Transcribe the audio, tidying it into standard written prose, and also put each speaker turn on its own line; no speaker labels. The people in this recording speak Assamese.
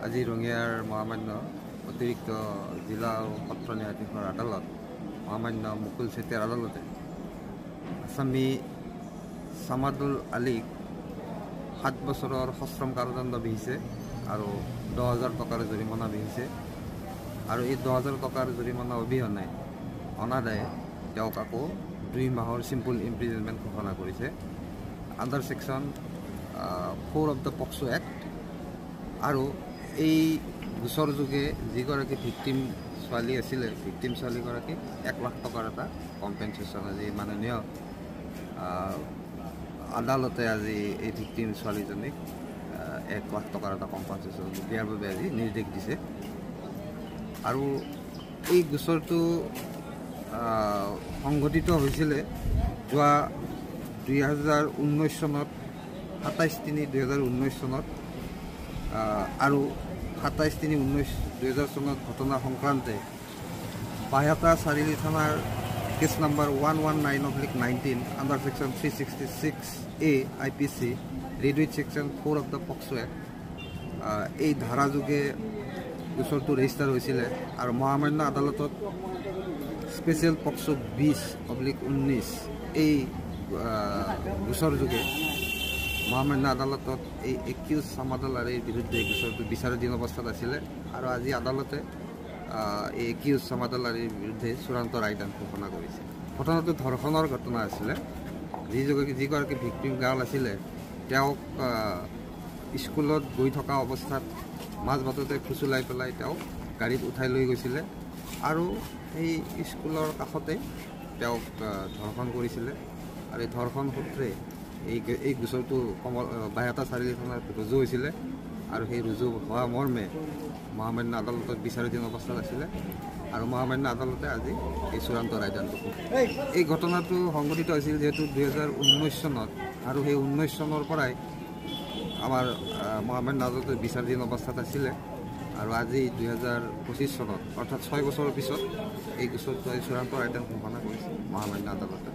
আজি ৰঙিয়াৰ মহামান্য অতিৰিক্ত জিলা আৰু সত্ৰ ন্যায়াধীশৰ আদালত মহামান্য মুকুল চেতিয়াৰ আদালতে আসামী ছামাদুল আলীক 7 বছৰৰ সশ্ৰম কাৰাদণ্ড বিহিছে আৰু 10,000 টকাৰ জৰিমনা বিহিছে আৰু এই 10,000 টকাৰ জৰিমনা অবিহনে অনাদায়ে তেওঁক আকৌ 2 মাহৰ চিম্পল ইমপ্ৰিজনমেণ্ট ঘোষণা কৰিছে under section 4 of the POCSO act. আৰু এই গোচৰ যোগে যিগৰাকী ভিক্টিম ছোৱালী আছিলে ভিক্টিম ছোৱালীগৰাকীক 1 লাখ টকাৰ এটা কম্পেনচেশ্যন আজি মাননীয় আদালতে আজি এই ভিক্টিম ছোৱালীজনীক 1 লাখ টকাৰ এটা কম্পেনচেশ্যন দিয়াৰ বাবে আজি নিৰ্দেশ দিছে। আৰু এই গোচৰটো সংঘটিত হৈছিলে যোৱা 2019 চনত 27/3/2019 চনত আৰু 27/3/2020 চনত ঘটনা সংক্ৰান্তে বাহিয়াতা চাৰিআলি থানাৰ case number 119/19 under section 366A IPC read with section 4 of the POCSO act এই ধাৰাযোগে গোচৰটো ৰেজিষ্টাৰ হৈছিলে আৰু মহামান্য আদালতত স্পেচিয়েল পক্সো 20/19 এই গোচৰ যোগে মহামান্য আদালতত এই একিউজ ছামাদুল আলীৰ বিৰুদ্ধে গোচৰটো বিচাৰাধীন অৱস্থাত আছিলে আৰু আজি আদালতে এই একিউজ ছামাদুল আলীৰ বিৰুদ্ধে চূড়ান্ত ৰায়দান ঘোষণা কৰিছে। ঘটনাটো ধৰ্ষণৰ ঘটনা আছিলে। যিগৰাকী ভিক্টিম গাৰ্ল আছিলে তেওঁক স্কুলত গৈ থকা অৱস্থাত মাজ বাটতে ফুচুলাই পেলাই তেওঁক গাড়ীত উঠাই লৈ গৈছিলে আৰু সেই স্কুলৰ কাষতে তেওঁক ধৰ্ষণ কৰিছিলে আৰু এই ধৰ্ষণ সূত্ৰে এই গোচৰটো বাহিয়াতা চাৰিআলি থানাত ৰুজু হৈছিলে আৰু সেই ৰুজু হোৱা মৰ্মে মহামান্য আদালতত বিচাৰাধীন অৱস্থাত আছিলে আৰু মহামান্য আদালতে আজি এই চূড়ান্ত ৰায়দানটো এই ঘটনাটো সংঘটিত হৈছিল যিহেতু 2019 চনত আৰু সেই 19 চনৰ পৰাই আমাৰ মহামান্য আদালতৰ বিচাৰাধীন অৱস্থাত আছিলে আৰু আজি 2025 চনত অৰ্থাৎ 6 বছৰৰ পিছত এই গোচৰটো চূড়ান্ত ৰায়দান ঘোষণা কৰিছে মহামান্য আদালতে।